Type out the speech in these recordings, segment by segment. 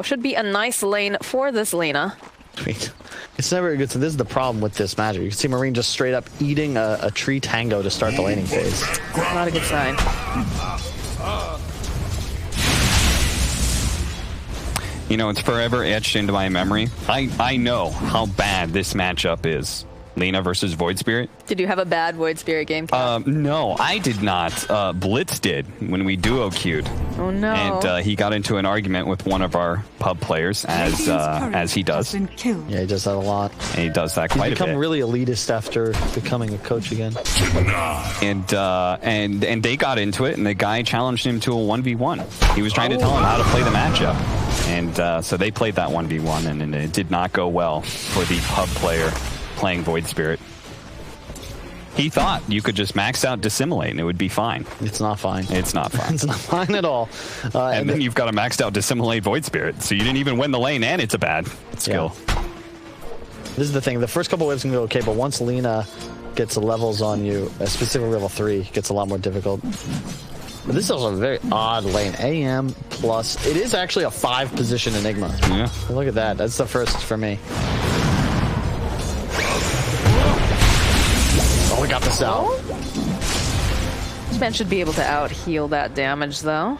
Should be a nice lane for this Lena. It's never good. So this is the problem with this matchup. You can see Marine just straight up eating a tree tango to start the laning phase. Not a good sign. You know, it's forever etched into my memory. I know how bad this matchup is. Lena versus Void Spirit. Did you have a bad Void Spirit game? No, I did not. Blitz did when we duo queued. Oh no! And he got into an argument with one of our pub players, as he does. Yeah, he does that a lot. And he does that quite a bit. He's become really elitist after becoming a coach again. And they got into it, and the guy challenged him to a 1v1. He was trying to tell him how to play the matchup. And so they played that 1v1, and it did not go well for the pub player playing Void Spirit. He thought you could just max out Dissimilate and it would be fine. It's not fine. It's not fine. It's not fine at all. And then you've got a maxed out Dissimilate Void Spirit, so you didn't even win the lane, and it's a bad skill. Yeah. This is the thing. The first couple waves can go okay, but once Lena gets the levels on you, specifically level 3, it gets a lot more difficult. But this is also a very odd lane. AM plus. It is actually a 5-position Enigma. Yeah. Look at that. That's the first for me. Oh, we got this out. This man should be able to out-heal that damage, though.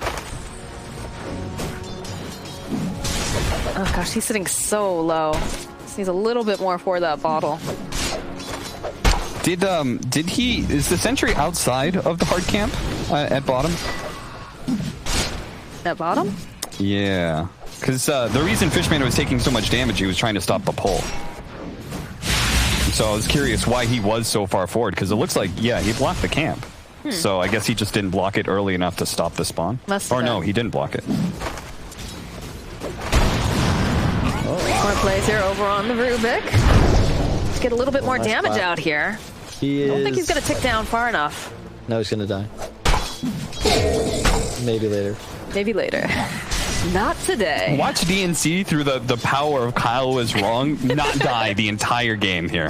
Oh gosh, he's sitting so low. Just needs a little bit more for that bottle. Is the sentry outside of the hard camp at bottom? At bottom? Yeah. Because the reason Fishman was taking so much damage, he was trying to stop the pull. So I was curious why he was so far forward, because it looks like, yeah, he blocked the camp. So I guess he just didn't block it early enough to stop the spawn. Or no, he didn't block it. More plays here over on the Rubik. Let's get a little bit more damage out here. I don't think he's going to tick down far enough. No, he's going to die. Maybe later. Maybe later. Not today. Watch DNC through the power of Kyle was wrong, not die the entire game here.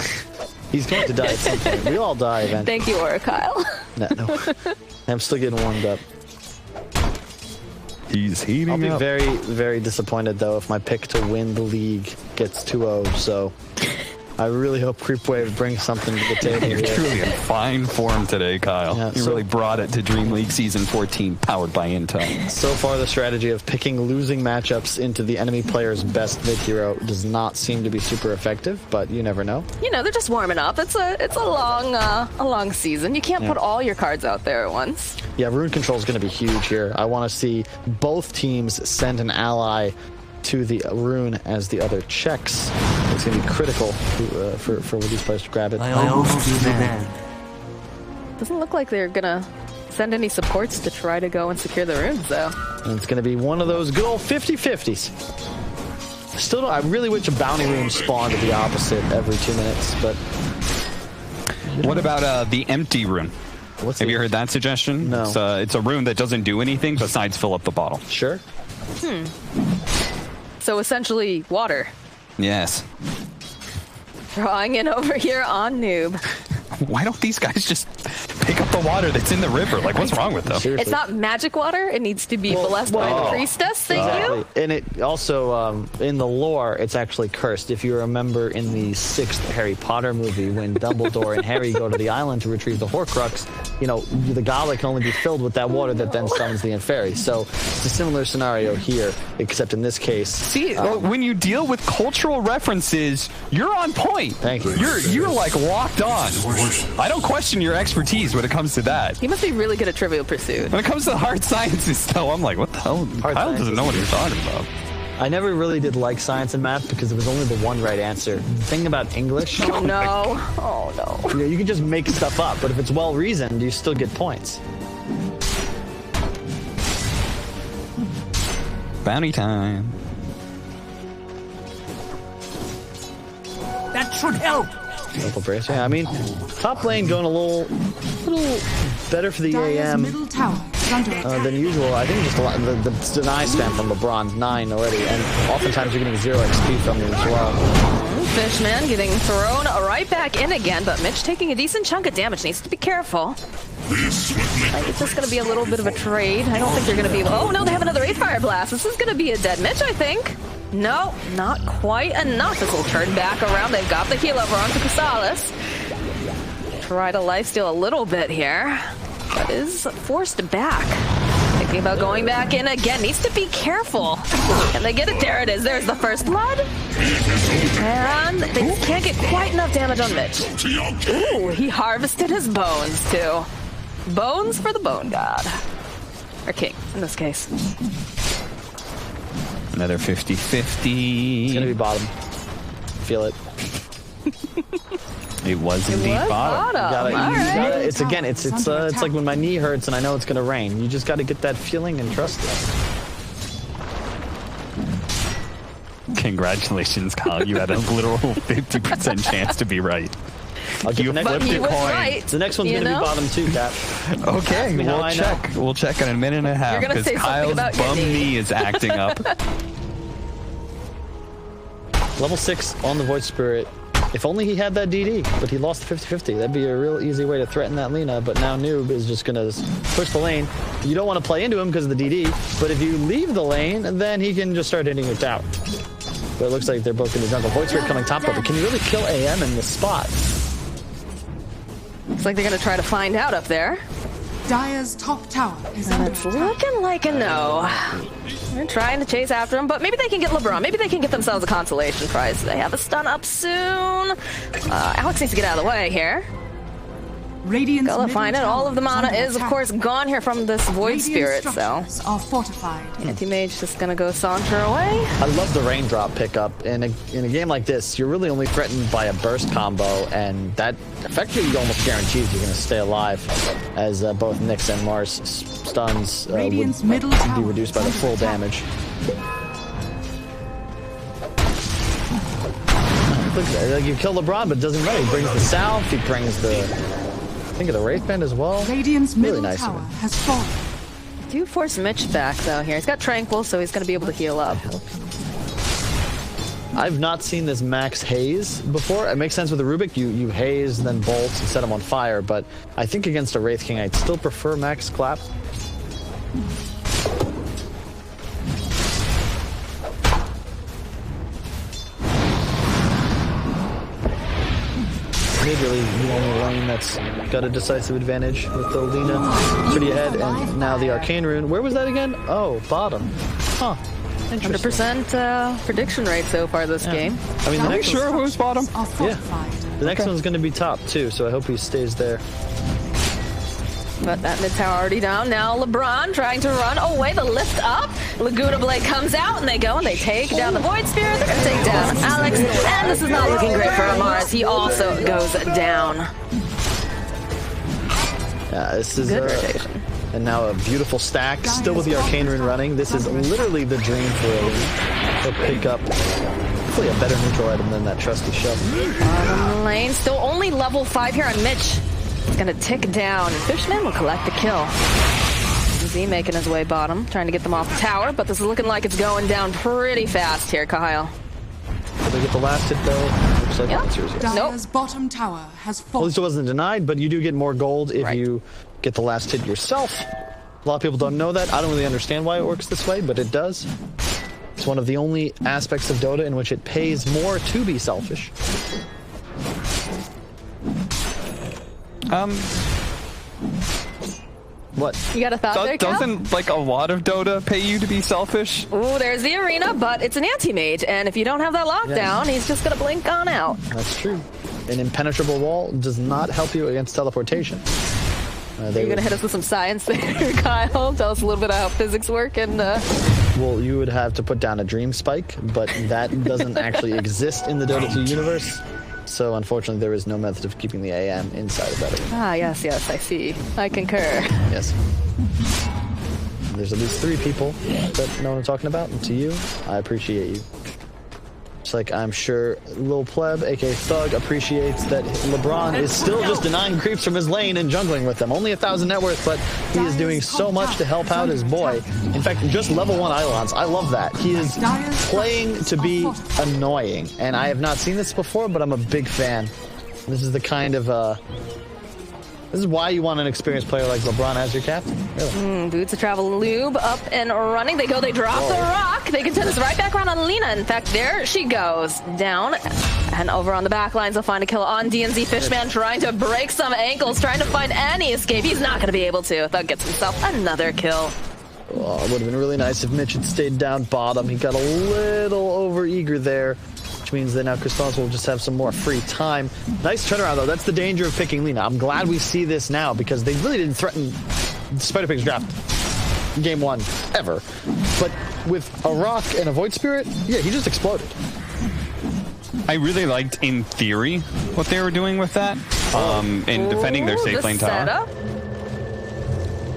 He's going to die at some point. We all die eventually. Thank you, Aura Kyle. No. I'm still getting warmed up. He's heating up. I'll be very, very disappointed, though, if my pick to win the league gets 2-0, so I really hope Creepwave brings something to the table. You're truly in fine form today, Kyle. Yeah, you really brought it to DreamLeague Season 14, powered by Intel. So far, the strategy of picking losing matchups into the enemy player's best mid-hero does not seem to be super effective, but you never know. You know, they're just warming up. It's a long season. You can't put all your cards out there at once. Yeah, rune control is going to be huge here. I want to see both teams send an ally to the rune as the other checks. It's going to be critical for these players to grab it. Doesn't look like they're going to send any supports to try to go and secure the runes, though. And it's going to be one of those good old 50-50s. Still don't, I really wish a bounty rune spawned at the opposite every 2 minutes, but... What about the empty rune? Have you heard that suggestion? No. It's a rune that doesn't do anything besides fill up the bottle. Sure. So essentially, water. Yes. Drawing in over here on Noob. Why don't these guys just pick up the water that's in the river? Like, what's wrong with them? Seriously. It's not magic water. It needs to be blessed by the priestess. Thank you. And it also, in the lore, it's actually cursed. If you remember in the 6th Harry Potter movie, when Dumbledore and Harry go to the island to retrieve the Horcrux, you know, the goblet can only be filled with that water that then summons the Inferi. So it's a similar scenario here, except in this case. See, when you deal with cultural references, you're on point. Thank you. You're like locked on. I don't question your expertise when it comes to that. He must be really good at Trivial Pursuit. When it comes to the hard sciences, though, I'm like, what the hell? Kyle doesn't know what he's talking about. I never really did like science and math because there was only the one right answer. The thing about English... Oh, no. Oh, no. You can just make stuff up, but if it's well-reasoned, you still get points. Bounty time. That should help. Local brace. Yeah, I mean, top lane going a little better for the AM. Middle tower than usual. I think just a lot, the deny spam from LeBron's 9 already, and oftentimes you're getting 0 XP from him as well. Fishman getting thrown right back in again, but Mitch taking a decent chunk of damage. Needs to be careful. I think it's just going to be a little bit of a trade. I don't think they're going to be... Oh, no, they have another 8 Fire Blast. This is going to be a dead Mitch, I think. No, not quite enough. This will turn back around. They've got the heal over onto Crystallis. Try to lifesteal a little bit here, but is forced back. Thinking about going back in again. Needs to be careful. Can they get it? There it is. There's the first blood. And they can't get quite enough damage on Mitch. Ooh, he harvested his bones too. Bones for the Bone God. Or King, in this case. Another 50-50. It's gonna be bottom. Feel it. It was indeed bottom. It's like when my knee hurts and I know it's gonna rain. You just gotta get that feeling and trust it. Congratulations, Kyle. You had a literal 50% chance to be right. You flipped your coin. Right. The next one's gonna be bottom too, Cap. Okay, we'll check. We'll check in a minute and a half because Kyle's bum knee is acting up. Level 6 on the Void Spirit. If only he had that DD, but he lost the 50-50. That'd be a real easy way to threaten that Lina, but now Noob is just gonna push the lane. You don't want to play into him because of the DD, but if you leave the lane, then he can just start hitting your tower. But it looks like they're both in the jungle. Void Spirit coming top, but can you really kill AM in this spot? Looks like they're gonna try to find out up there. Dire's top tower is under attack. It's looking like a no. They're trying to chase after him, but maybe they can get LeBron. Maybe they can get themselves a consolation prize. They have a stun up soon. Alex needs to get out of the way here. Gotta find it. All of the mana is, of course, gone here from this Void Spirit, so... are fortified. Anti-Mage just gonna go saunter away. I love the raindrop pickup. In a game like this, you're really only threatened by a burst combo, and that effectively almost guarantees you're gonna stay alive, as both Nyx and Mars stuns would be reduced by the full damage. Like you kill LeBron, but it doesn't matter. He brings the south, he brings the... I think of the Wraith Band as well. Radiant's middle tower has fallen. Do force Mitch back though here. He's got Tranquil, so he's going to be able to heal up. I've not seen this max haze before. It makes sense with the Rubik. You haze, then bolt, and set him on fire. But I think against a Wraith King, I'd still prefer max clap. Really the only lane that's got a decisive advantage with the Lina pretty ahead, and now the Arcane Rune. Where was that again? Oh, bottom. Huh. 100% prediction rate so far this game. I mean, the next sure who's bottom? Yeah. The next one's going to be top too, so I hope he stays there. But that mid tower already down. Now LeBron trying to run away. The lift up. Laguna Blade comes out and they go and they take down the Void Spirit. They're going to take down Alex. And this is not looking great for Amars. He also goes down. Yeah, this is good rotation. And now a beautiful stack, still with the Arcane Rune running. This is literally the dream for a pick up. Hopefully a better neutral item than that trusty shove. Bottom lane, still only level 5 here on Mitch. It's gonna tick down. Fishman will collect the kill. Z making his way bottom, trying to get them off the tower, but this is looking like it's going down pretty fast here, Kyle. Did they get the last hit though? Looks like it's yours, yes. Dire's bottom tower has fallen. Well, at least it wasn't denied, but you do get more gold if you get the last hit yourself. A lot of people don't know that. I don't really understand why it works this way, but it does. It's one of the only aspects of Dota in which it pays more to be selfish. What? You got a thought there, Cal? Doesn't like a lot of Dota pay you to be selfish? Ooh, there's the arena, but it's an anti-mage, and if you don't have that lockdown, he's just gonna blink on out. That's true. An impenetrable wall does not help you against teleportation. You're gonna hit us with some science there, Kyle. Tell us a little bit of how physics work and. Well, you would have to put down a dream spike, but that doesn't actually exist in the Dota 2 universe. So unfortunately, there is no method of keeping the AM inside of that arena. Ah, yes, I see. I concur. Yes. There's at least 3 people that know what I'm talking about, and to you, I appreciate you. It's like, I'm sure Lil Pleb, aka Thug, appreciates that LeBron is still just denying creeps from his lane and jungling with them. Only 1,000 net worth, but he is doing so much to help out his boy. In fact, just level 1 Eidolons. I love that. He is playing to be annoying. And I have not seen this before, but I'm a big fan. This is the kind of, this is why you want an experienced player like LeBron as your captain. Really. Boots of Travel Lube up and running. They go, they drop the rock. They can turn this right back around on Lina. In fact, there she goes. Down and over on the back lines. They'll find a kill on DNZ. Fishman trying to break some ankles, trying to find any escape. He's not going to be able to. Thug gets himself another kill. Oh, it would have been really nice if Mitch had stayed down bottom. He got a little over-eager there, which means that now Crystallis will just have some more free time. Nice turnaround, though. That's the danger of picking Lina. I'm glad we see this now because they really didn't threaten Spider-Pig's draft game 1 ever. But with a rock and a Void Spirit, yeah, he just exploded. I really liked, in theory, what they were doing with that in defending their safe lane tower. Setup.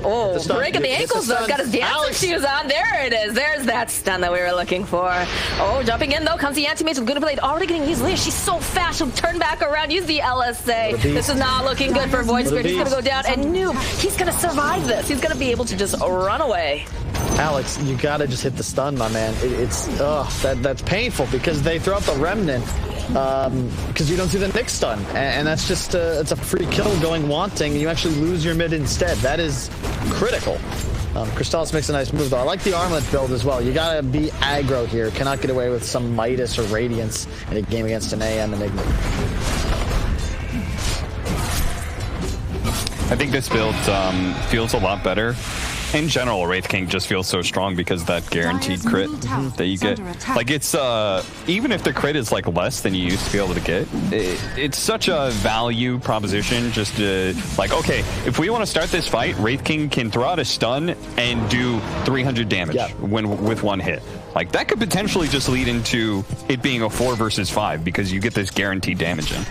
Oh, breaking the ankles though. He's got his dancing shoes on. There it is. There's that stun that we were looking for. Oh, jumping in though comes the anti-mage with good blade. Already getting used. She's so fast. She'll turn back around. Use the LSA. This is not looking good for Void Spirit. He's going to go down. And Noob, he's going to survive this. He's going to be able to just run away. Alex, you got to just hit the stun, my man. That's painful because they throw out the remnant. Because you don't see the Nyx stun, and that's just it's a free kill going wanting, and you actually lose your mid instead. That is critical. Crystallis makes a nice move, though. I like the armlet build as well. You gotta be aggro here. Cannot get away with some Midas or Radiance in a game against an AM Enigma. I think this build feels a lot better. In general, Wraith King just feels so strong because of that guaranteed crit that you get. Like, it's, even if the crit is, like, less than you used to be able to get, it's such a value proposition just to, like, okay, if we want to start this fight, Wraith King can throw out a stun and do 300 damage with one hit. Like, that could potentially just lead into it being a 4 versus 5 because you get this guaranteed damage in.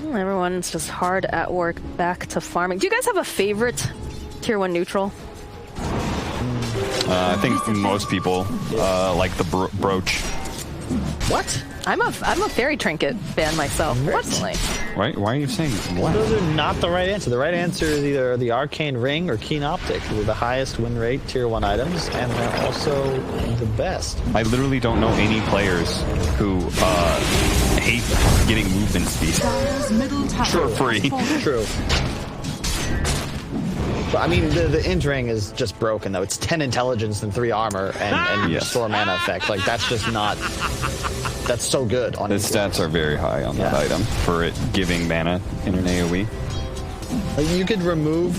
Everyone's just hard at work back to farming. Do you guys have a favorite tier 1 neutral? I think most people like the brooch. What? I'm a fairy trinket fan myself, personally. Why are you saying what? Those are not the right answer. The right answer is either the Arcane Ring or Keen Optic. They're the highest win rate tier 1 items, and they're also the best. I literally don't know any players who hate getting movement speed for free. True. But I mean, the Int Ring is just broken, though. It's 10 intelligence and 3 armor and restore mana effect. Like, that's just not... That's so good on the stats are very high on that item for it giving mana in an AoE. Like, you could remove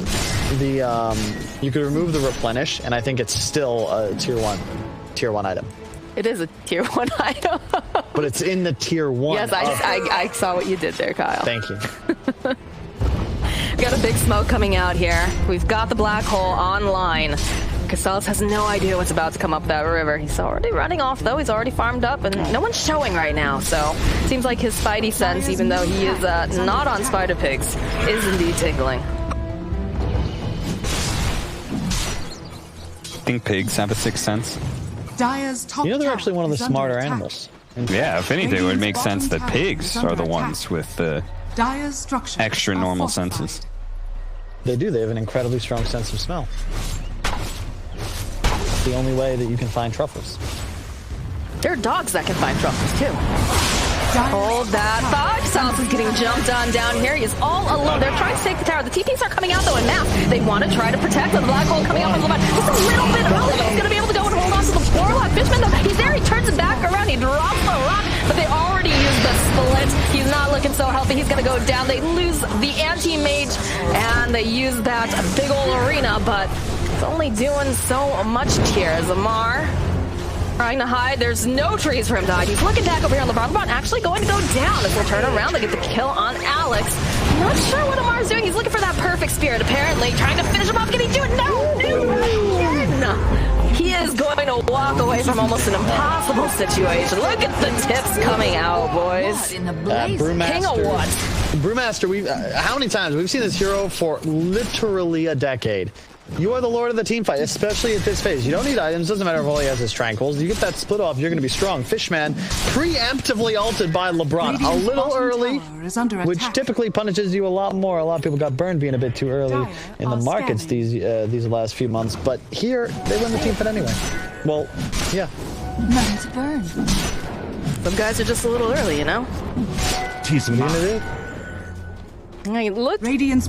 the replenish, and I think it's still a tier 1 item. It is a tier 1 item. But it's in the tier 1. Yes, I saw what you did there, Kyle. Thank you. We got a big smoke coming out here. We've got the black hole online. Crystallis has no idea what's about to come up that river. He's already running off, though. He's already farmed up, and no one's showing right now. So, seems like his spidey sense, even though he is not on Spider Pigs, is indeed tingling. I think pigs have a sixth sense. You know, they're actually one of the smarter animals. Yeah, if anything, it would make sense that pigs are the ones with the extra normal senses. They do. They have an incredibly strong sense of smell. It's the only way that you can find truffles. There are dogs that can find truffles, too. Hold that thought. Crystallis is getting jumped on down here. He is all alone. They're trying to take the tower. The TPs are coming out, though, in mass. They want to try to protect the black hole coming out from the left. Just a little bit early, but he's going to be able to go and hold on to the Warlock. Fishman, though, he's there. He turns it back around. He drops the rock, but they already used the split. He's not looking so healthy. He's going to go down. They lose the anti-mage, and they use that big old arena, but it's only doing so much here. Zamar trying to hide. There's no trees for him to hide. He's looking back over here on LeBron. LeBron actually going to go down. If we'll turn around, they get the kill on Alex. Not sure what Amar's doing. He's looking for that perfect spirit, apparently. Trying to finish him off. Can he do it? No! Again! He is going to walk away from almost an impossible situation. Look at the tips coming out, boys. Brewmaster. King of what? Brewmaster, how many times? We've seen this hero for literally a decade. You are the lord of the team fight, especially at this phase. You don't need items. Doesn't matter if all he has is tranquils. You get that split off, you're going to be strong. Fishman preemptively ulted by LeBron a little early, which typically punishes you a lot more. A lot of people got burned being a bit too early in the markets these last few months. But here, they win the team fight anyway. Well, yeah. None to burn. Some guys are just a little early, you know? It looked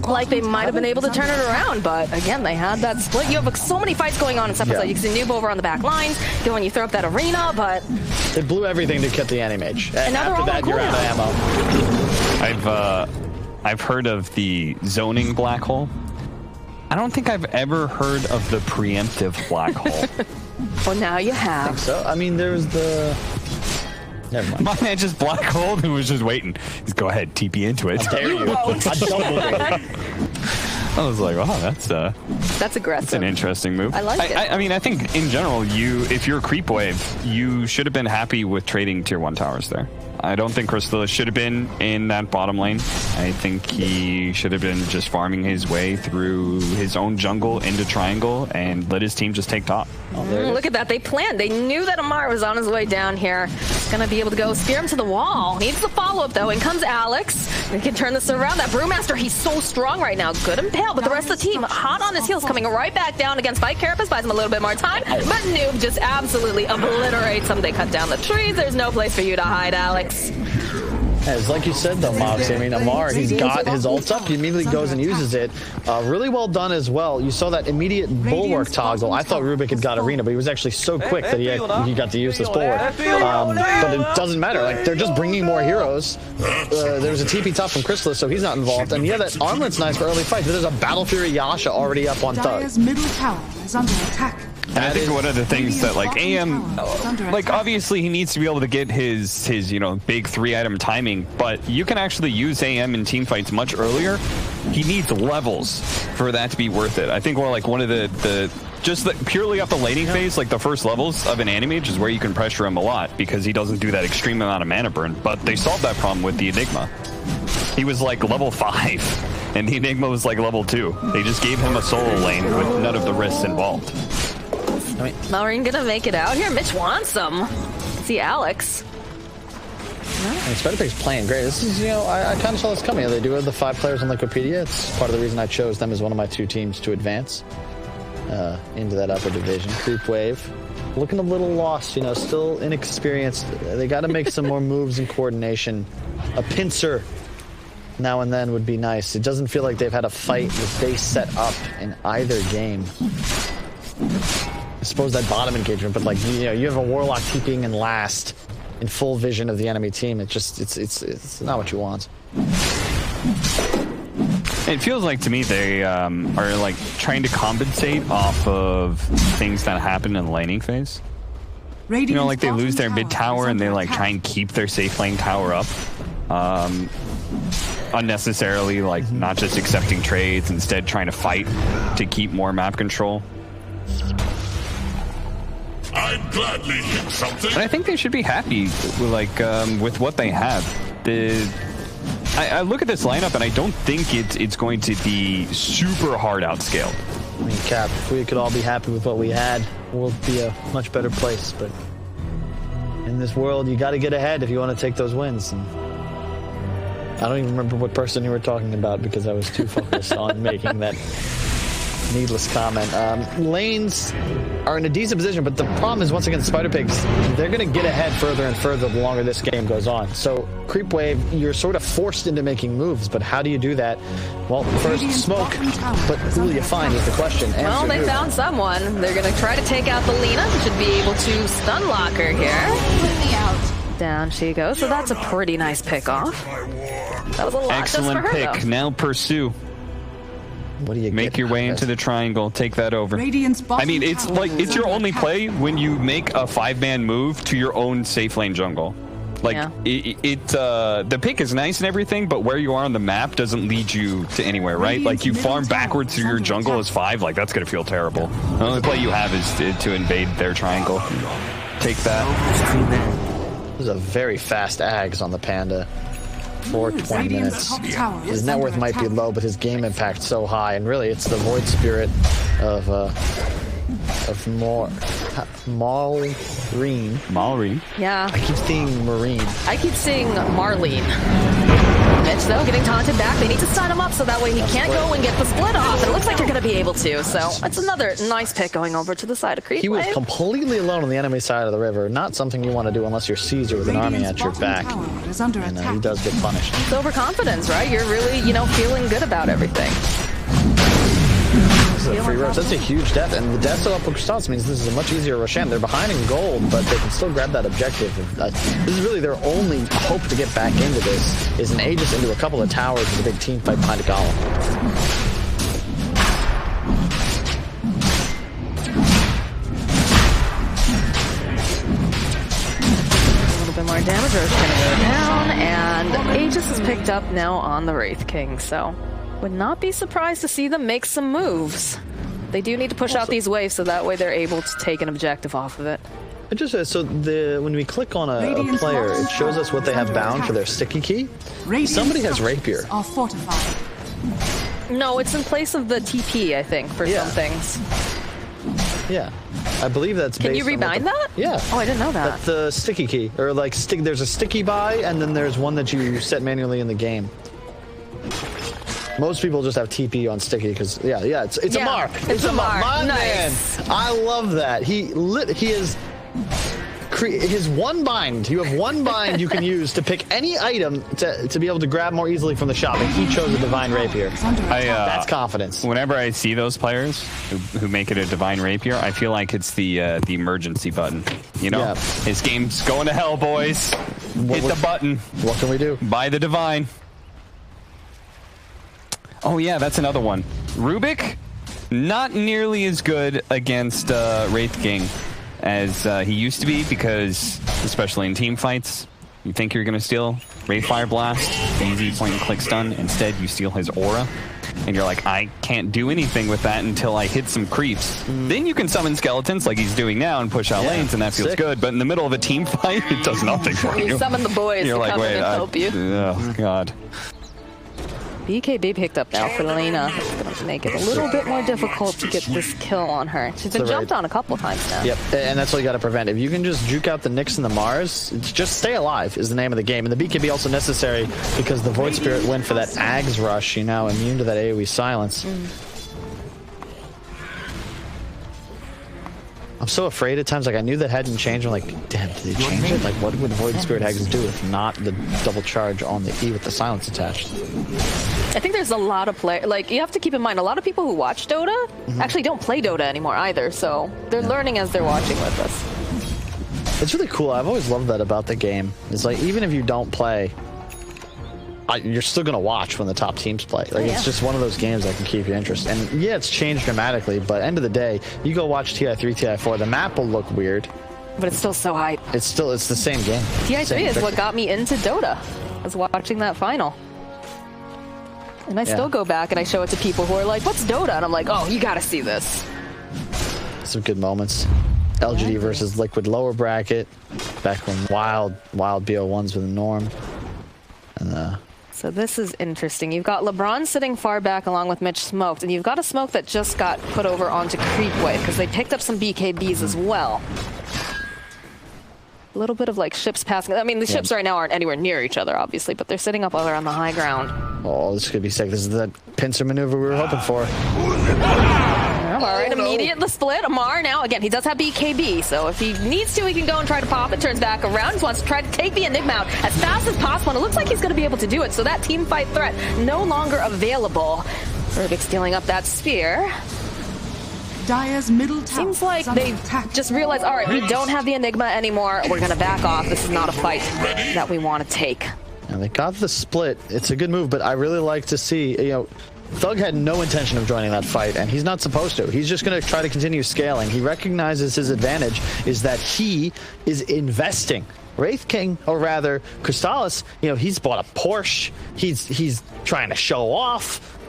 like they might have been able to turn it around, but again, they had that split. You have so many fights going on in Sephiroth. You can see Noob over on the back lines, then when you throw up that arena, but... They blew everything to get the anti-mage. And now after that, you're out of ammo. I've heard of the zoning black hole. I don't think I've ever heard of the preemptive black hole. Well, now you have. I think so. I mean, there's the... Never mind. My man just black holed and was just waiting. He's go ahead, TP into it. How dare you? I was like, wow, that's aggressive. That's an interesting move. I like it. I mean, I think in general, if you're Creepwave, you should have been happy with trading tier 1 towers there. I don't think Crystallis should have been in that bottom lane. I think he should have been just farming his way through his own jungle into triangle and let his team just take top. Look at that. They planned. They knew that Amar was on his way down here. Going to be able to go spear him to the wall. Needs the follow-up, though. In comes Alex. They can turn this around. That Brewmaster, he's so strong right now. Good and pale, but the rest of the team hot on his heels, coming right back down against Spike. Carapace buys him a little bit more time, but Noob just absolutely obliterates him. They cut down the trees. There's no place for you to hide, Alex. As like you said though, Moxie, I mean, Amar, he's got his ult up, he immediately goes and uses it. Really well done as well. You saw that immediate bulwark toggle. I thought Rubik had got arena, but he was actually so quick that he got to use this bulwark. But it doesn't matter, like, they're just bringing more heroes. There's a TP top from Crystallis, so he's not involved. And yeah, that armlet's nice for early fights, but there's a Battle Fury Yasha already up on Thug. Dire's middle tower is under attack. And I think one of the things that, like, AM, like, obviously he needs to be able to get his you know, big 3-item timing, but you can actually use AM in team fights much earlier. He needs levels for that to be worth it. I think we're like one of just purely up the laning phase, like the first levels of an Animage is where you can pressure him a lot because he doesn't do that extreme amount of mana burn, but they solved that problem with the Enigma. He was like level 5, and the Enigma was like level 2. They just gave him a solo lane with none of the risks involved. Malrine gonna make it out here. Mitch wants him. See Alex. And Spider-Pig's playing great. This is, you know, I kind of saw this coming. They do have the 5 players on Wikipedia. It's part of the reason I chose them as one of my 2 teams to advance into that upper division. Creepwave, looking a little lost, you know, still inexperienced. They got to make some more moves and coordination. A pincer now and then would be nice. It doesn't feel like they've had a fight with base set up in either game. I suppose that bottom engagement, but like, you know, you have a Warlock TPing in last in full vision of the enemy team. It just, it's not what you want. It feels like to me they are like trying to compensate off of things that happen in the laning phase. You know, like they lose their mid tower and they like try and keep their safe lane tower up. Unnecessarily, like not just accepting trades, instead trying to fight to keep more map control. I'd gladly hit something. And I think they should be happy with, like, with what they have. I look at this lineup and I don't think it's going to be super hard outscaled. I mean, Cap, if we could all be happy with what we had, we'll be a much better place. But in this world, you got to get ahead if you want to take those wins. And I don't even remember what person you were talking about because I was too focused on making that needless comment. Lanes are in a decent position, but the problem is, once again, Spider-Pigs, they're going to get ahead further and further the longer this game goes on. So, Creepwave, you're sort of forced into making moves, but how do you do that? Well, first, smoke, but who will you find is the question. Well, they found someone. They're going to try to take out the Lina. Should be able to stun lock her here. Down she goes, so that's a pretty nice pick off. That was a lot. Excellent just for her, pick. though. Now pursue. What do you make your way into the triangle? Take that over. I mean, it's like it's your only play when you make a 5-man move to your own safe lane jungle. Like the pick is nice and everything, but where you are on the map doesn't lead you to anywhere, right? Like you farm backwards through your jungle as 5, like that's gonna feel terrible. The only play you have is to invade their triangle. Take that. There's a very fast Ags on the Panda. for 20 minutes. His net worth might be low, but his game impact so high, and really it's the Void Spirit of Maureen. Yeah. I keep seeing Marine. I keep seeing Marlene. Mitch, though, getting taunted back. They need to sign him up so that way he can't go and get the split off. And it looks like you're going to be able to. So that's another nice pick going over to the side of Creepwave. He was completely alone on the enemy side of the river. Not something you want to do unless you're Caesar with an army at your back. And he does get punished. It's overconfidence, right? You're really, feeling good about everything. Free ropes. That's a huge death, and the death of Crystallis means this is a much easier Roshan. They're behind in gold, but they can still grab that objective. This is really their only hope to get back into this, is an Aegis into a couple of towers with a big team fight behind a golem. A little bit more damage, Rosh gonna go down, and Aegis is picked up now on the Wraith King, so would not be surprised to see them make some moves. They do need to push out these waves so that way they're able to take an objective off of it. It just so when we click on a player, it shows us what they have bound for their sticky key. Somebody has rapier. Are fortified. No, it's in place of the TP, I think, for some things. Yeah, I believe that's. Can you rebind that? Yeah. Oh, I didn't know that. That's the sticky key, or like there's a sticky buy, and then there's one that you set manually in the game. Most people just have TP on sticky because it's a Mar. It's a Mar. My Nice. man. I love that. He is his one bind. You have one bind you can use to pick any item to be able to grab more easily from the shop, and he chose a Divine Rapier. That's confidence. Whenever I see those players who make it a Divine Rapier, I feel like it's the emergency button. His game's going to hell, boys. Hit the button. What can we do? Buy the Divine. Oh yeah, that's another one. Rubik, not nearly as good against Wraith King as he used to be, because, especially in team fights, you think you're going to steal Wraith Fire Blast, easy point and click stun. Instead, you steal his aura, and you're like, I can't do anything with that until I hit some creeps. Then you can summon skeletons like he's doing now and push out lanes, and that feels good. But in the middle of a team fight, it does nothing for you. You summon the boys to come in and help you. Oh, God. BKB picked up now for Lena. It's going to make it a little bit more difficult to get this kill on her. She's been jumped on a couple times now. Yep, and that's what you got to prevent. If you can just juke out the Nyx and the Mars, just stay alive is the name of the game. And the BKB also necessary because the Void Spirit went for that Ags rush. You're now immune to that AoE silence. I'm so afraid at times. Like, I knew that hadn't changed. I'm like, damn, did they change it? Like, what would Void Spirit Hags do if not the double charge on the E with the silence attached? I think there's a lot of play. Like, you have to keep in mind, a lot of people who watch Dota actually don't play Dota anymore either. So they're learning as they're watching with us. It's really cool. I've always loved that about the game. It's like, even if you don't play, you're still going to watch when the top teams play. Like, it's just one of those games that can keep you interested. And yeah, it's changed dramatically, but end of the day, you go watch TI3, TI4, the map will look weird. But it's still so hype. It's the same game. TI3 is what got me into Dota, was watching that final. And I still go back and I show it to people who are like, what's Dota? And I'm like, oh, you got to see this. Some good moments. LGD versus Liquid lower bracket. Back when wild BO1s with a norm. And so this is interesting. You've got LeBron sitting far back along with Mitch Smoked, and you've got a Smoke that just got put over onto Creepwave because they picked up some BKBs as well. A little bit of like ships passing. I mean, the ships right now aren't anywhere near each other, obviously, but they're sitting up over on the high ground. Oh, this could be sick. This is the pincer maneuver we were hoping for. All right, immediate the split. Amar now, again, he does have BKB, so if he needs to, he can go and try to pop it. Turns back around, just wants to try to take the Enigma out as fast as possible, and it looks like he's going to be able to do it, so that team fight threat no longer available. Rubik stealing up that spear. Dire's middle tower Seems like they just realized, all right, we don't have the Enigma anymore. We're going to back off. This is not a fight that we want to take. And they got the split. It's a good move, but I really like to see, Thug had no intention of joining that fight, and he's not supposed to. He's just going to try to continue scaling. He recognizes his advantage is that he is investing. Wraith King, or rather Crystallis, he's bought a Porsche. He's trying to show off.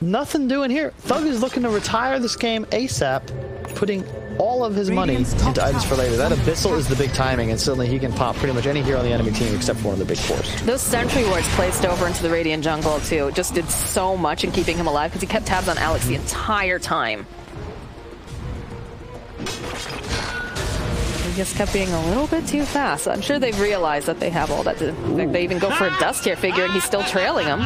Nothing doing here. Thug is looking to retire this game ASAP, putting all of his money into items for later. That Abyssal is the big timing, and suddenly he can pop pretty much any hero on the enemy team except for one of the big fours. Those sentry wards placed over into the Radiant jungle, too, just did so much in keeping him alive because he kept tabs on Alex the entire time. He just kept being a little bit too fast. I'm sure they've realized that they have all that. In fact, they even go for a dust here, figuring he's still trailing him.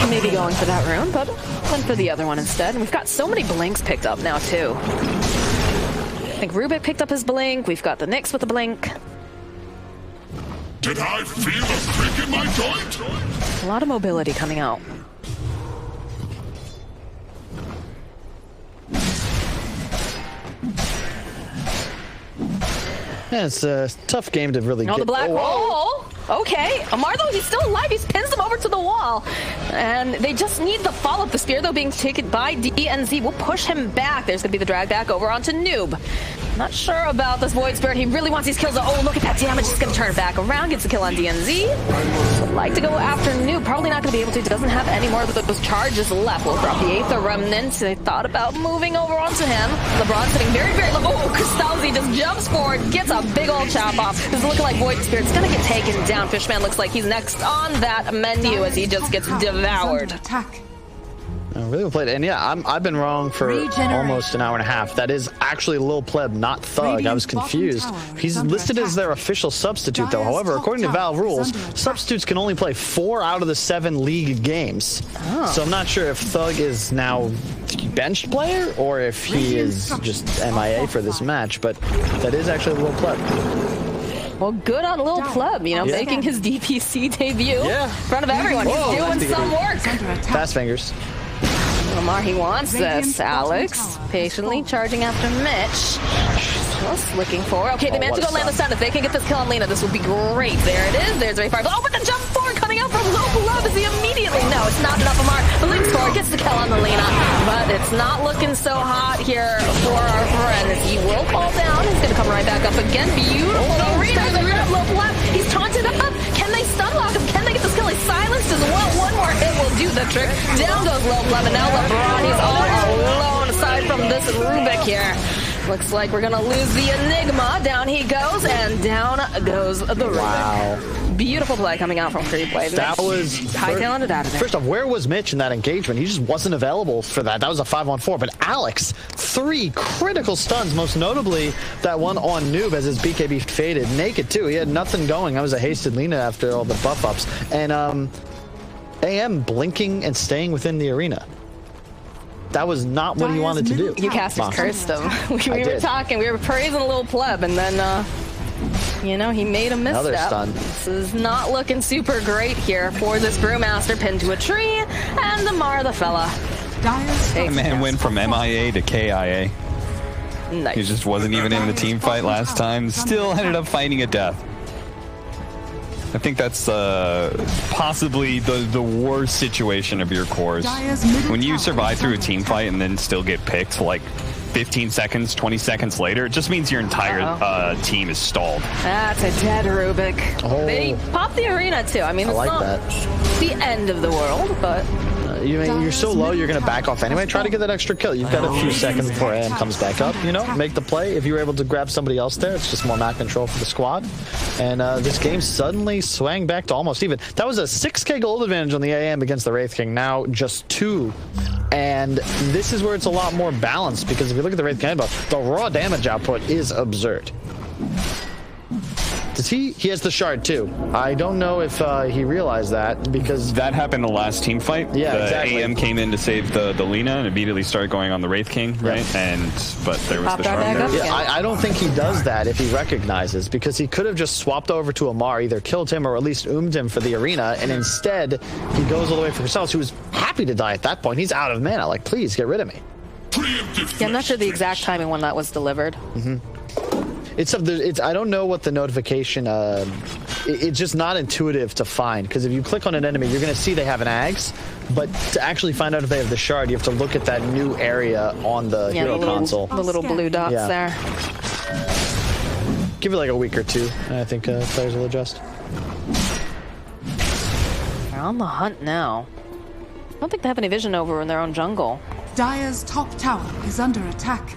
Maybe going for that rune, but went for the other one instead. And we've got so many blinks picked up now, too. I think Rubik picked up his blink. We've got the Nyx with the blink. Did I feel a prick in my joint? A lot of mobility coming out. Yeah, it's a tough game to really get. The black hole. Okay, Amar though, he's still alive. He's pins him over to the wall. And they just need the follow-up. The spear though being taken by DNZ will push him back. There's gonna be the drag back over onto Noob. Not sure about this Void Spirit. He really wants these kills. Oh, look at that damage. He's gonna turn it back around. Gets a kill on DNZ. Would like to go after Noob. Probably not gonna be able to. Doesn't have any more of those charges left. We'll drop the Aether Remnant. They thought about moving over onto him. LeBron sitting very, very low. Oh, Crystallis just jumps forward. Gets a big old chop off. This is looking like Void Spirit's gonna get taken down. Fishman looks like he's next on that menu as he just gets devoured. Really well played. And yeah, I've been wrong for almost an hour and a half. That is actually Lil Pleb, not Thug. I was confused. He's listed as their official substitute, though. However, according to Valve rules, substitutes can only play 4 out of the 7 league games. Oh. So I'm not sure if Thug is now benched player or if he is just MIA for this match, but that is actually Lil Pleb. Well, good on Lil Pleb, you know, making his DPC debut in front of everyone. He's doing some work. Fast fingers. Lamar, he wants this. Alex, patiently charging after Mitch. Just looking for. Okay, they managed to go land the stun. If they can get this kill on Lena, this would be great. There it is. There's Ray Fire. Oh, but the jump forward coming out from Lil Pleb as he immediately. No, it's not enough. Amar, the links forward, gets the kill on the Lena. But it's not looking so hot here for our friend as he will fall down. He's going to come right back up again. Beautiful. The arena of Lil Pleb. He's taunted up. Can they stun lock him? Can they get this kill? He's silenced as well. One more hit will do the trick. Down goes Lil Pleb, and now LeBron, he's all alone aside from this Rubik here. Looks like we're gonna lose the Enigma. Down he goes, and down goes the Rubik. Wow. Beautiful play coming out from Creepwave. That was high-talented out of there. First off, where was Mitch in that engagement? He just wasn't available for that. That was a 5-on-4. But Alex, 3 critical stuns, most notably that one on Noob as his BKB faded. Naked, too. He had nothing going. That was a hasted Lena after all the buff-ups. And AM blinking and staying within the arena. That was not what he wanted to do. You casted cursed him. we were talking, we were praising a Lil Pleb, and then, you know, he made a misstep. Another stun. This is not looking super great here for this Brewmaster pinned to a tree, and Amar the fella. The man went from MIA to KIA. Nice. He just wasn't even in the team fight last time. Still ended up fighting a death. I think that's possibly the worst situation of your cores. When you survive through a team fight and then still get picked like 15 seconds, 20 seconds later, it just means your entire team is stalled. That's a dead Rubik. Oh. They popped the arena too. I mean, it's like not that. the end of the world, but... You're so low, you're going to back off anyway. Try to get that extra kill. You've got a few seconds before AM comes back up, you know? Make the play. If you were able to grab somebody else there, it's just more map control for the squad. And this game suddenly swang back to almost even. That was a 6k gold advantage on the AM against the Wraith King. Now just 2. And this is where it's a lot more balanced, because if you look at the Wraith King, the raw damage output is absurd. Does he has the shard too. I don't know if he realized that, because that happened the last team fight. Yeah, the exactly. AM came in to save the Lena and immediately started going on the Wraith King, right? But there was the shard there. Yeah, I don't think he does that if he recognizes, because he could have just swapped over to Amar, either killed him or at least him for the arena, and instead he goes all the way for Crystallis, who was happy to die at that point. He's out of mana. Like, please get rid of me. Yeah, I'm not sure the exact timing when that was delivered. It's I don't know what the notification. It's just not intuitive to find, because if you click on an enemy, you're going to see they have an Ags, but to actually find out if they have the shard, you have to look at that new area on the hero console. The little blue dots there. Give it like a week or 2, and I think players will adjust. They're on the hunt now. I don't think they have any vision over in their own jungle. Dire's top tower is under attack.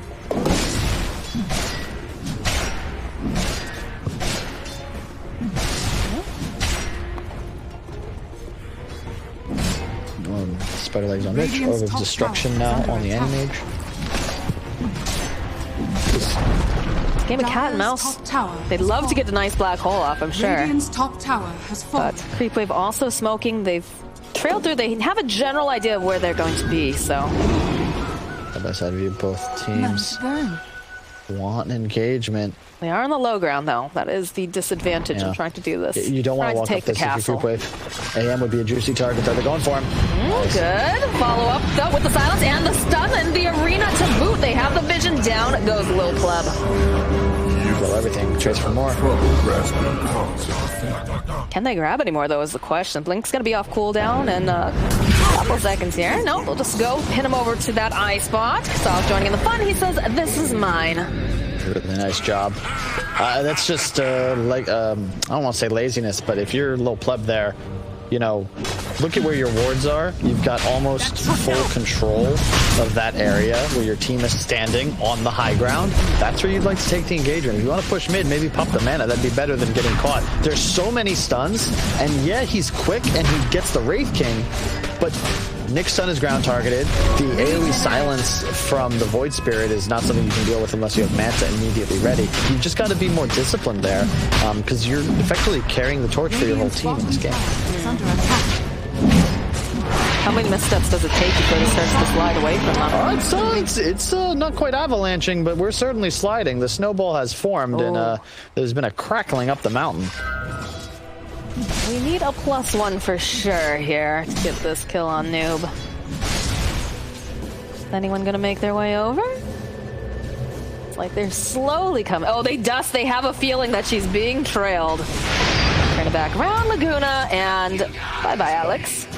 Spider legs on Mitch. Orb of Destruction now on the Animage. Game of cat and mouse. They'd love to get the nice black hole off, I'm sure. Radiant's top tower has fallen. But Creepwave also smoking. They've trailed through. They have a general idea of where they're going to be, so. Side by side view, both teams want engagement. They are on the low ground, though. That is the disadvantage of trying to do this. You don't want to walk up this if you're Creepwave. AM would be a juicy target that they're going for him. Good. Follow up, though, with the silence and the stun and the arena to boot. They have the vision. Down goes Lil Pleb. Well, everything. Trace for more. Can they grab any more, though, is the question. Blink's going to be off cooldown in a couple seconds here. Nope, they'll just go pin him over to that eye spot. Saw joining in the fun. He says, this is mine. Really nice job. That's just I don't want to say laziness, but if you're Lil Pleb there, you know, look at where your wards are. You've got almost full control of that area where your team is standing on the high ground. That's where you'd like to take the engagement. If you want to push mid, maybe pop the mana. That'd be better than getting caught. There's so many stuns, and yeah, he's quick and he gets the Wraith King, but Nick's stun is ground targeted. The AoE silence from the Void Spirit is not something you can deal with unless you have Manta immediately ready. You've just got to be more disciplined there, because you're effectively carrying the torch for your whole team in this game. How many missteps does it take before it starts to slide away from them? It's not quite avalanching, but we're certainly sliding. The snowball has formed, and there's been a crackling up the mountain. We need a +1 for sure here to get this kill on Noob. Is anyone gonna make their way over? It's like they're slowly coming. Oh, they dust. They have a feeling that she's being trailed. Turn it back around, Laguna, and bye-bye, Alex.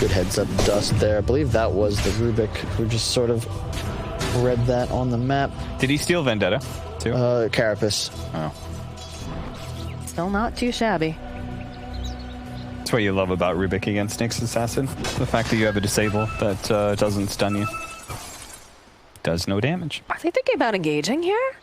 Good heads up dust there. I believe that was the Rubik who just sort of read that on the map. Did he steal Vendetta too? Carapace. Oh. Still not too shabby. That's what you love about Rubik against Nyx Assassin. The fact that you have a disable that doesn't stun you. Does no damage. Are they thinking about engaging here?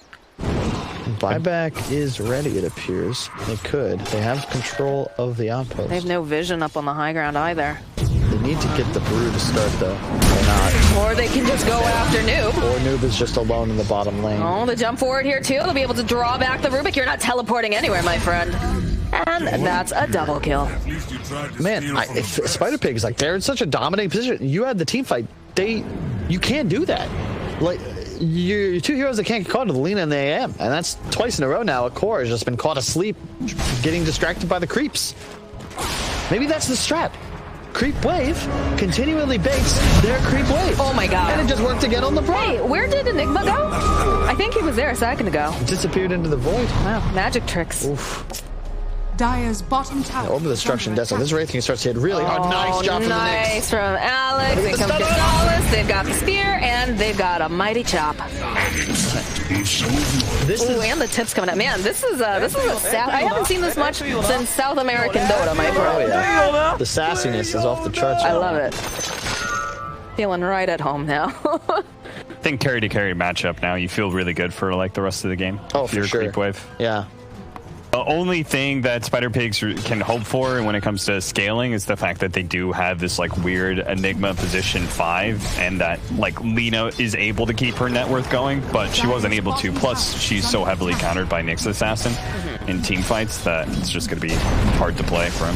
Buyback is ready, it appears. They could. They have control of the outpost. They have no vision up on the high ground either. They need to get the brew to start, though. They're not. Or they can just go after Noob. Or Noob is just alone in the bottom lane. Oh, the jump forward here, too. They'll be able to draw back the Rubik. You're not teleporting anywhere, my friend. And that's a double kill. Man, if Spider Pig's like, they're in such a dominating position. You had the team fight. You can't do that. Like, you're two heroes that can't get caught to the Lina and the AM. And that's twice in a row now. A core has just been caught asleep, getting distracted by the creeps. Maybe that's the strat. Creepwave continually baits their Creepwave. Oh my god. And it just worked again on the pro. Hey, where did Enigma go? I think he was there a second ago. It disappeared into the void. Wow, magic tricks. Oof. Dire's bottom tower. Over the destruction death. So this Wraith King starts to hit really hard. Nice job from the Nyx. Nice from Alex. They come Crystallis. They've got the spear, and they've got a mighty chop. And the tips coming up. Man, this is a I haven't seen this much since South American Dota, my bro. Oh, yeah. The sassiness is off the charts. I love it. Feeling right at home now. I think carry to carry matchup now. You feel really good for like the rest of the game. Oh, for sure. Creepwave. Yeah. The only thing that Spider Pigs can hope for when it comes to scaling is the fact that they do have this like weird Enigma position 5, and that like Lina is able to keep her net worth going, but she wasn't able to. Plus, she's so heavily countered by Nyx Assassin in team fights that it's just going to be hard to play for him.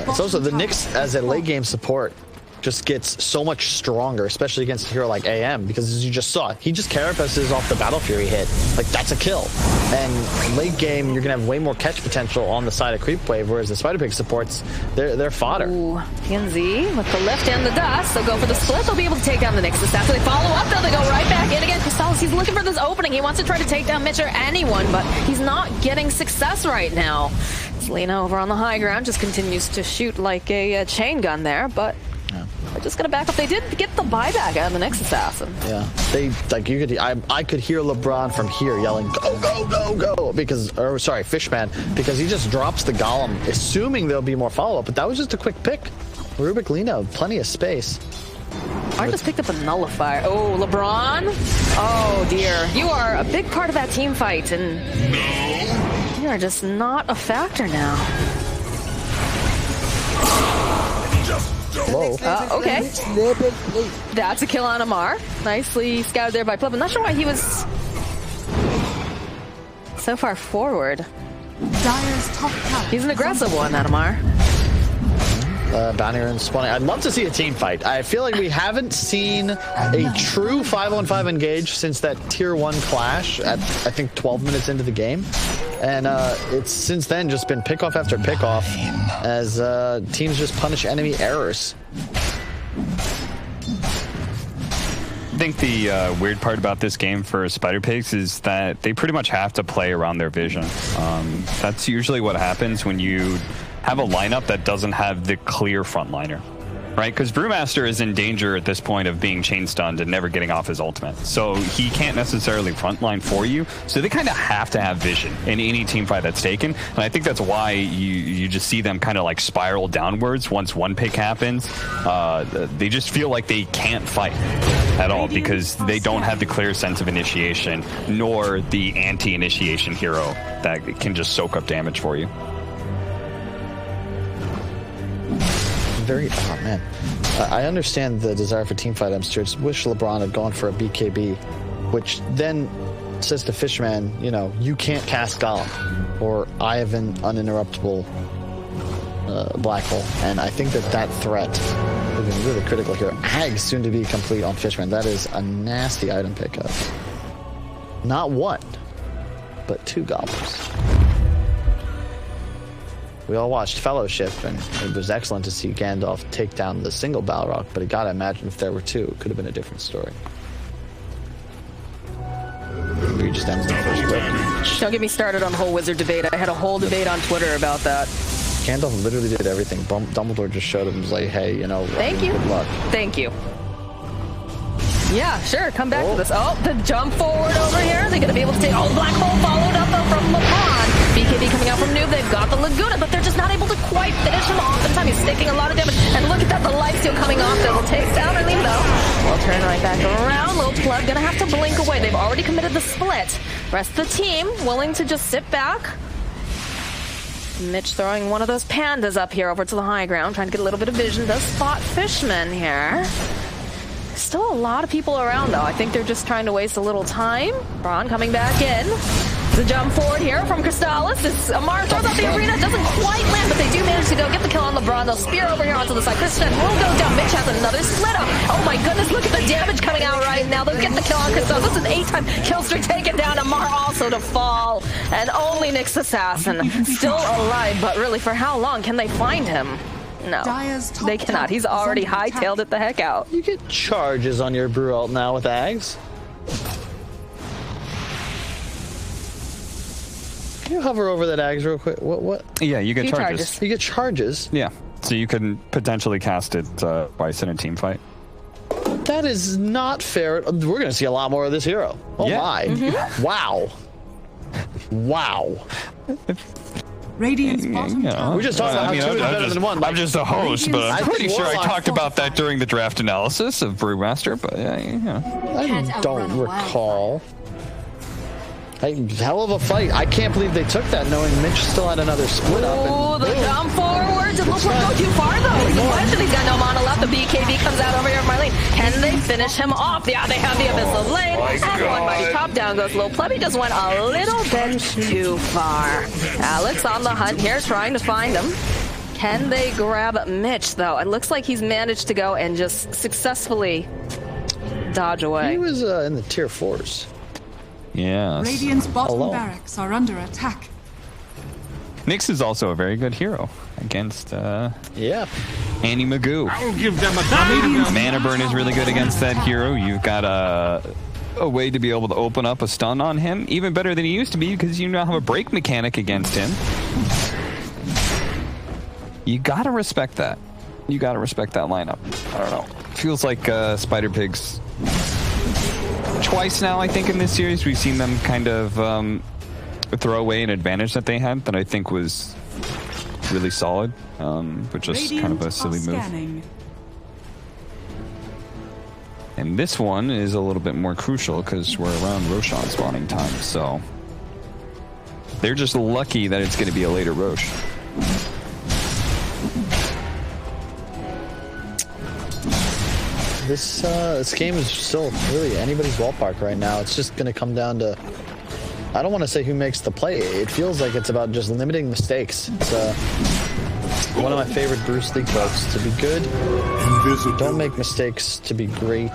It's also the Nyx as a late game support just gets so much stronger, especially against a hero like AM, because as you just saw, he just carapaces off the Battle Fury hit. Like, that's a kill. And late game, you're gonna have way more catch potential on the side of Creepwave, whereas the Spider Pig supports, they're fodder. Ooh, PNZ with the lift and the dust. They'll go for the split. They'll be able to take down the Nyx Assassin. They follow up, though. They go right back in again. Crystallis, he's looking for this opening. He wants to try to take down Mitch or anyone, but he's not getting success right now. Selena over on the high ground just continues to shoot like a chain gun there, but they're just gonna back up. They did get the buyback out of the Nyx Assassin. Yeah, they like you could. I could hear LeBron from here yelling, "Go, go, go, go!" Because, or sorry, Fishman, because he just drops the Golem, assuming there'll be more follow up. But that was just a quick pick. Rubik Lina, plenty of space. I just picked up a nullifier. Oh, LeBron. Oh dear, you are a big part of that team fight, and you are just not a factor now. Whoa. Okay. That's a kill on Amar. Nicely scouted there by Pleb. I'm not sure why he was so far forward. Dire's top tower. He's an aggressive one, that Amar. Bounty and spawning. I'd love to see a team fight. I feel like we haven't seen a true 5-on-5 engage since that tier 1 clash at, I think, 12 minutes into the game. And it's since then just been pick-off after pick-off as teams just punish enemy errors. I think the weird part about this game for Spider Pigs is that they pretty much have to play around their vision. That's usually what happens when you have a lineup that doesn't have the clear frontliner, right? Because Brewmaster is in danger at this point of being chain stunned and never getting off his ultimate. So he can't necessarily frontline for you. So they kind of have to have vision in any team fight that's taken. And I think that's why you just see them kind of like spiral downwards once one pick happens. They just feel like they can't fight at all because they don't have the clear sense of initiation nor the anti-initiation hero that can just soak up damage for you. Oh man, I understand the desire for teamfight. I just wish LeBron had gone for a BKB, which then says to Fishman, you know, you can't cast Golem, or I have an uninterruptible black hole. And I think that threat would be really critical here. Hag soon to be complete on Fishman. That is a nasty item pickup. Not one, but 2 goblins. We all watched Fellowship, and it was excellent to see Gandalf take down the single Balrog, but you gotta imagine if there were 2, it could have been a different story. He just ends the first whip. Don't get me started on the whole wizard debate. I had a whole debate on Twitter about that. Gandalf literally did everything. Dumbledore just showed him, was like, hey, you know, thank you. Good luck. Thank you. Yeah, sure, come back to this. Oh, the jump forward over here. They're going to be able to take... Oh, Black Hole followed up, though, from LeBron. BKB coming out from Noob. They've got the Laguna, but they're just not able to quite finish him off in time. He's taking a lot of damage. And look at that, the lifesteal coming off. That will take down Arlene, though. We'll turn right back around. Little Plug going to have to blink away. They've already committed the split. Rest of the team willing to just sit back. Mitch throwing one of those pandas up here over to the high ground, trying to get a little bit of vision. Does spot Fishman here. Still a lot of people around, though. I think they're just trying to waste a little time. Braun coming back in. The jump forward here from Crystallis. Amar throws out the arena. Doesn't quite land, but they do manage to go get the kill on LeBron. They'll spear over here onto the side. Crystallis will go down. Mitch has another split up. Oh my goodness, look at the damage coming out right now. They'll get the kill on Crystallis. This is an 8-time kill streak taken down. Amar also to fall. And only Nyx Assassin still alive, but really, for how long can they find him? No, they cannot. He's already hightailed it the heck out. You get charges on your brew ult now with Ags. Can you hover over that Ags real quick? What? Yeah, you get charges. You get charges? Yeah, so you can potentially cast it twice in a team fight. That is not fair. We're going to see a lot more of this hero. Oh yeah. My. Mm-hmm. Wow. Wow. Radiant's bottom tower. We just talked about how 2 is better than 1. I'm just a host, but I'm pretty sure I talked about that during the draft analysis of Brewmaster, but I don't recall. Hell of a fight. I can't believe they took that knowing Mitch still had another split up. Oh, the jump forwards. It looks like go too far, though. He's a question. He's got no mana left. The BKB comes out over here from Marlene. Can they finish him off? Yeah, they have the Abyssal Blade. And one mighty top down goes Lil Plebby. Just went a little bit too far. Alex on the hunt here, trying to find him. Can they grab Mitch, though? It looks like he's managed to go and just successfully dodge away. He was in the tier 4s. Yeah. Radiant's bottom barracks are under attack. Nyx is also a very good hero against Annie Magoo. I'll give them a dummy. Mana burn is really good against that hero. You've got a way to be able to open up a stun on him, even better than he used to be because you now have a break mechanic against him. You gotta respect that. You gotta respect that lineup. I don't know. Feels like Spider Pigs. Twice now, I think, in this series, we've seen them kind of throw away an advantage that they had that I think was really solid, but just kind of a silly move. And this one is a little bit more crucial because we're around Roshan spawning time, so they're just lucky that it's going to be a later Rosh. this game is still really anybody's ballpark right now. It's just going to come down to, I don't want to say who makes the play. It feels like it's about just limiting mistakes. It's one of my favorite Bruce Lee quotes: to be good, don't make mistakes. To be great,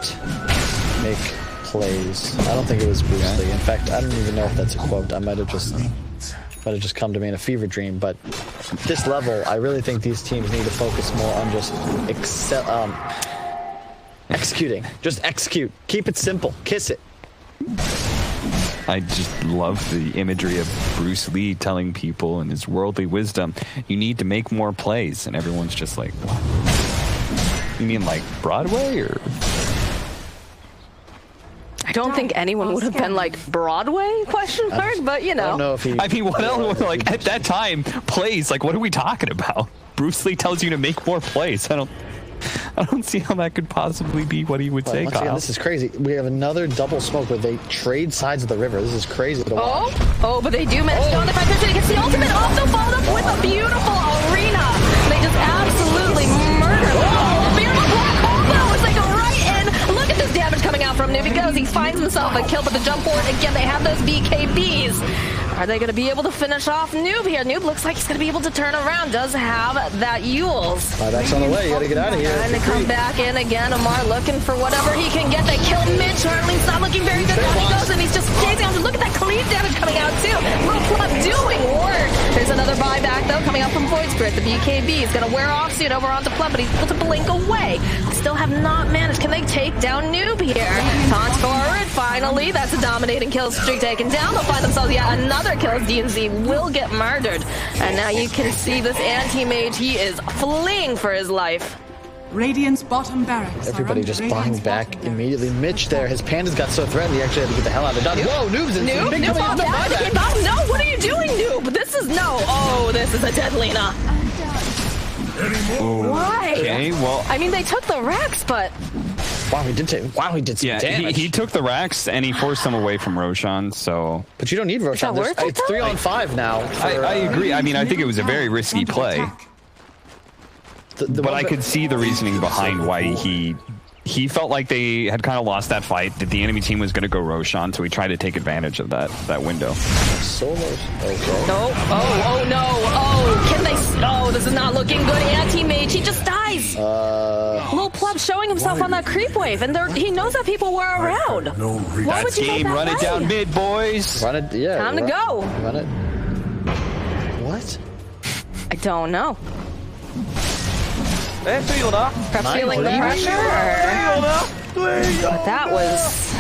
make plays. I don't think it was Bruce Lee. In fact, I don't even know if that's a quote. I might have just come to me in a fever dream. But at this level, I really think these teams need to focus more on just executing. Just execute. Keep it simple. Kiss it. I just love the imagery of Bruce Lee telling people in his worldly wisdom, you need to make more plays. And everyone's just like, what? You mean like Broadway or? I don't think anyone would have been like Broadway ? But you know. I don't know if he. I mean, what else? Like at that time, plays. Like, what are we talking about? Bruce Lee tells you to make more plays. I don't see how that could possibly be what he would say, Once Kyle. again, this is crazy. We have another double smoke where they trade sides of the river. This is crazy to watch. Oh, but they do manage to go on the pressure. He gets the ultimate, also followed up with a beautiful arena. They just absolutely murder. Oh, beautiful black combo as they go right in. Look at this damage coming out from Noob because he finds himself a kill, but the jump forward again. They have those BKBs. Are they going to be able to finish off Noob here? Noob looks like he's going to be able to turn around. Does have that Yules. That's on the way. You got to get out of here. Trying to come back in again. Amar looking for whatever he can get. They kill Mitch. Harley's not looking very good. Down he goes, and he's just chasing him. Look at that cleave damage coming out, too. Little Club doing work. There's another buyback, though, coming out from Void Spirit. The BKB is going to wear off soon over onto Plum, but he's able to blink away. Still have not managed. Can they take down Noob here? Taunt forward. Finally, that's a dominating kill streak taken down. They'll find themselves yet another kill. DNZ will get murdered. And now you can see this anti-mage. He is fleeing for his life. Radiant's bottom barracks. Everybody just buying back immediately. Mitch there, his pandas got so threatened he actually had to get the hell out of Dodge. Whoa, Noob's in Noob, big coming out the buyback. No, what are you doing, Noob? This is this is a dead Lena. Why? Okay, well, I mean, they took the Rex, but Wow, he did some damage. he took the racks and he forced them away from Roshan, so... But you don't need Roshan. worth it, It's though? 3-on-5 now. I agree. I mean, I think it was a very risky play. But I could see the reasoning behind why he felt like they had kind of lost that fight, that the enemy team was going to go Roshan, so he tried to take advantage of that window. Solos. Okay. no. Oh no. Oh, can they? Oh, this is not looking good. Anti-mage, he just dies. Little Pleb showing himself on that Creepwave, and he knows that people were around. Why would you go Game, that run it way? down mid, boys. Run it, yeah. Time to go. Run it. What? I don't know. Perhaps Nice. feeling the pressure. But that was.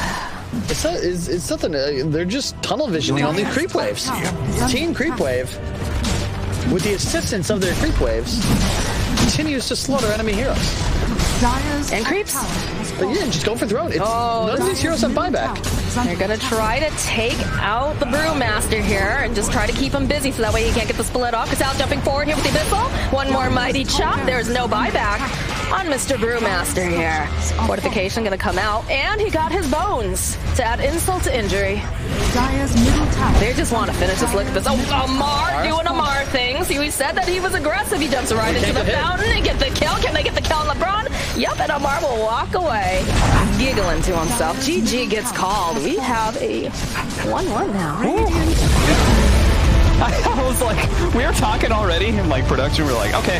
It's nothing. They're just tunnel visioning on these creep waves. Team Creepwave, with the assistance of their creep waves, continues to slaughter enemy heroes. And creeps. But yeah, just go for throne. None of these heroes have buyback. They're gonna try to take out the Brewmaster here and just try to keep him busy so that way he can't get the split off. Cassal jumping forward here with the Abyssal. One more mighty chop. There's no buyback on Mr. Brewmaster here. Fortification gonna come out, and he got his bones to add insult to injury. They just want to finish this. Look at this. Oh, Amar doing Amar things. We said that he was aggressive. He jumps right into the fountain and get the kill. Can they get the kill on LeBron? Yep, and Amar will walk away, giggling to himself. GG gets called. We have a 1-1 now. I was like, we were talking already in like production. We were like, okay.